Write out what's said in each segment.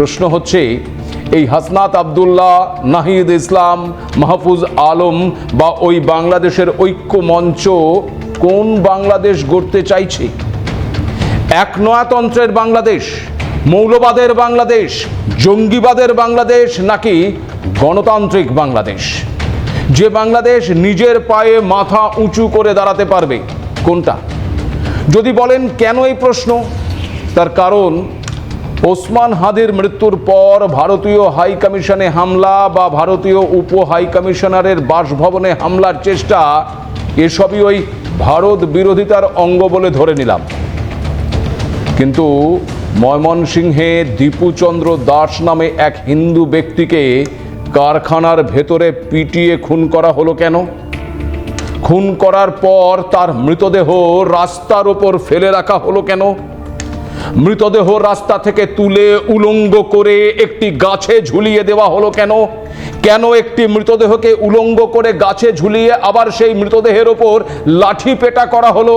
প্রশ্ন হচ্ছে এই হাসনাত আব্দুল্লাহ, নাহিদ ইসলাম, মাহফুজ আলম বা ওই বাংলাদেশের ঐক্য মঞ্চ কোন বাংলাদেশ গড়তে চাইছে? এক নয়াতন্ত্রের বাংলাদেশ, মৌলবাদের বাংলাদেশ, জঙ্গিবাদের বাংলাদেশ, নাকি গণতান্ত্রিক বাংলাদেশ? যে বাংলাদেশ নিজের পায়ে মাথা উঁচু করে দাঁড়াতে পারবে, কোনটা? যদি বলেন কেন এই প্রশ্ন, তার কারণ ওসমান হাদির মৃত্যুর পর ভারতীয় হাই কমিশনে হামলা বা ভারতীয় উপ হাই কমিশনারের বাসভবনে হামলার চেষ্টা, এসবই ওই ভারত বিরোধিতার অঙ্গ বলে ধরে নিলাম। কিন্তু ময়মনসিংহে দীপুচন্দ্র দাস নামে এক হিন্দু ব্যক্তিকে কারখানার ভেতরে পিটিয়ে খুন করা হলো কেন? খুন করার পর তার মৃতদেহ রাস্তার ওপর ফেলে রাখা হলো কেন? মৃতদেহ রাস্তা থেকে তুলে উলঙ্গ করে একটি গাছে ঝুলিয়ে দেওয়া হলো কেন? কেন একটি মৃতদেহকে উলঙ্গ করে গাছে ঝুলিয়ে আবার সেই মৃতদেহের ওপর লাঠি পেটা করা হলো?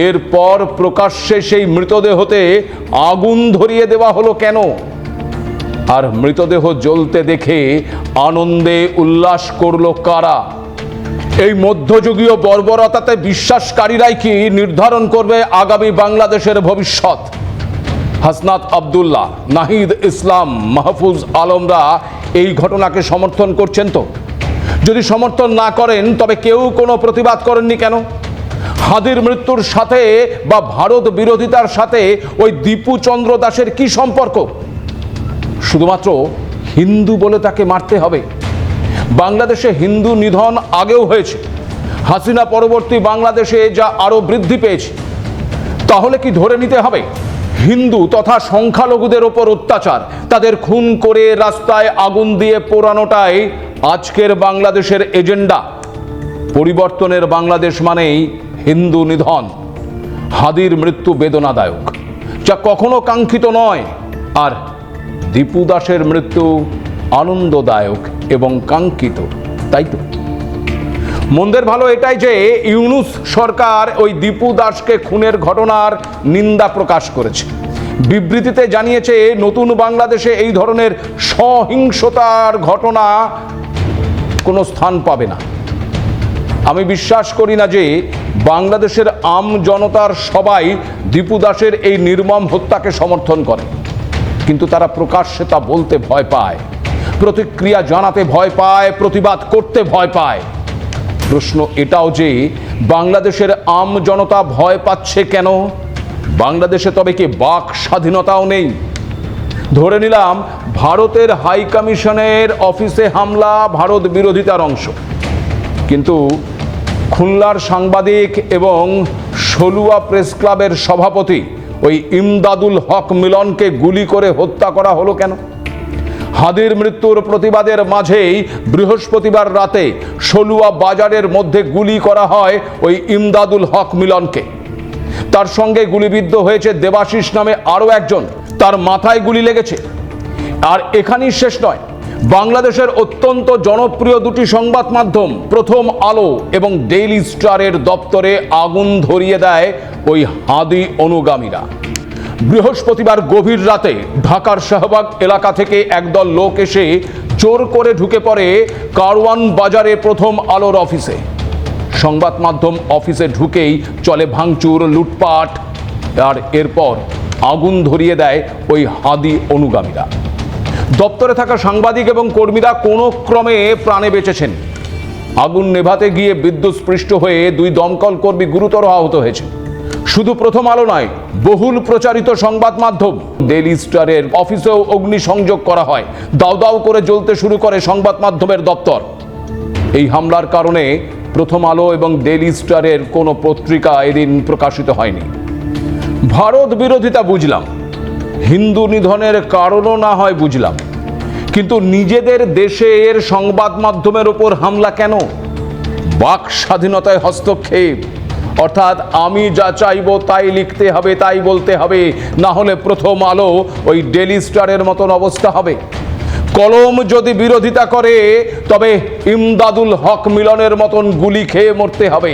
এরপর প্রকাশ্যে সেই মৃতদেহতে আগুন ধরিয়ে দেওয়া হলো কেন? আর মৃতদেহ জ্বলতে দেখে আনন্দে উল্লাস করলো কারা? এই মধ্যযুগীয় বর্বরতাতে বিশ্বাসকারীরাই কি নির্ধারণ করবে আগামী বাংলাদেশের ভবিষ্যৎ? হাসনাত আব্দুল্লাহ, নাহিদ ইসলাম, মাহফুজ আলমরা এই ঘটনাকে সমর্থন করছেন তো? যদি সমর্থন না করেন তবে কেউ কোনো প্রতিবাদ করেননি কেন? হাদির মৃত্যুর সাথে বা ভারত বিরোধিতার সাথে ওই দীপুচন্দ্র দাসের কি সম্পর্ক? শুধুমাত্র হিন্দু বলে তাকে মারতে হবে? বাংলাদেশে হিন্দু নিধন আগেও হয়েছে, হাসিনা পরবর্তী বাংলাদেশে যা আরো বৃদ্ধি পেয়েছে। তাহলে কি ধরে নিতে হবে হিন্দু তথা সংখ্যালঘুদের ওপর অত্যাচার, তাদের খুন করে রাস্তায় আগুন দিয়ে পোড়ানোটাই আজকের বাংলাদেশের এজেন্ডা? পরিবর্তনের বাংলাদেশ মানেই হিন্দু নিধন। হাদির মৃত্যু বেদনাদায়ক, যা কখনো কাঙ্ক্ষিত নয়, আর দীপু দাসের মৃত্যু আনন্দদায়ক এবং কাঙ্ক্ষিত, তাই তো? মন্দের ভালো এটাই যে ইউনূস সরকার ওই দীপু দাসকে খুনের ঘটনার নিন্দা প্রকাশ করেছে। বিবৃতিতে জানিয়েছে নতুন বাংলাদেশে এই ধরনের সহিংসতার ঘটনা কোনো স্থান পাবে না। আমি বিশ্বাস করি না যে বাংলাদেশের আম জনতার সবাই দীপু দাসের এই নির্মম হত্যাকে সমর্থন করে, কিন্তু তারা প্রকাশ্যে তা বলতে ভয় পায়, প্রতিক্রিয়া জানাতে ভয় পায়, প্রতিবাদ করতে ভয় পায়। প্রশ্ন এটাও যে বাংলাদেশের আম জনতা ভয় পাচ্ছে কেন? বাংলাদেশে তবে কি বাক স্বাধীনতাও নেই? ধরে নিলাম ভারতের হাই কমিশনের অফিসে হামলা ভারত বিরোধিতার অংশ, কিন্তু খুলনার সাংবাদিক এবং সলুয়া প্রেস ক্লাবের সভাপতি ওই ইমদাদুল হক মিলনকে গুলি করে হত্যা করা হলো কেন? হাদির মৃত্যুর প্রতিবাদের মাঝেই বৃহস্পতিবার রাতে সলুয়া বাজারের মধ্যে গুলি করা হয় ওই ইমদাদুল হক মিলনকে। তার সঙ্গে গুলিবিদ্ধ হয়েছে দেবাশিস নামে আরও একজন, তার মাথায় গুলি লেগেছে। আর এখানেই শেষ নয়, বাংলাদেশের অত্যন্ত জনপ্রিয় দুটি সংবাদ মাধ্যম প্রথম আলো এবং ডেইলি স্টারের দপ্তরে আগুন ধরিয়ে দেয় ওই হাদি অনুগামীরা। বৃহস্পতিবার গভীর রাতে ঢাকার শাহবাগ এলাকা থেকে একদল লোক এসে জোর করে ঢুকে পড়ে কারওয়ান বাজারে প্রথম আলোর অফিসে। সংবাদ মাধ্যম অফিসে ঢুকেই চলে ভাঙচুর, লুটপাট, আর এরপর আগুন ধরিয়ে দেয় ওই হাদি অনুগামীরা। দপ্তরে থাকা সাংবাদিক এবং কর্মীরা কোনো ক্রমে প্রাণে বেঁচেছেন। আগুন নেভাতে গিয়ে বিদ্যুৎস্পৃষ্ট হয়ে দুই দমকল কর্মী গুরুতর আহত হয়েছে। শুধু প্রথম আলো নয়, বহুল প্রচারিত সংবাদ মাধ্যম ডেইলি স্টারের অফিসেও অগ্নিসংযোগ করা হয়। দাউ দাউ করে জ্বলতে শুরু করে সংবাদ মাধ্যমের দপ্তর। এই হামলার কারণে প্রথম আলো এবং ডেইলি স্টারের কোনো পত্রিকা এদিন প্রকাশিত হয়নি। ভারত বিরোধিতা বুঝলাম, হিন্দু নিধনের কারণও না হয় বুঝলাম, কিন্তু নিজেদের দেশের সংবাদ মাধ্যমের ওপর হামলা কেন? বাক স্বাধীনতায় হস্তক্ষেপ, অর্থাৎ আমি যা চাইবো তাই লিখতে হবে, তাই বলতে হবে, না হলে প্রথম আলো ওই ডেইলি স্টারের মতন অবস্থা হবে। কলম যদি বিরোধিতা করে তবে ইমদাদুল হক মিলনের মতন গুলি খেয়ে মরতে হবে।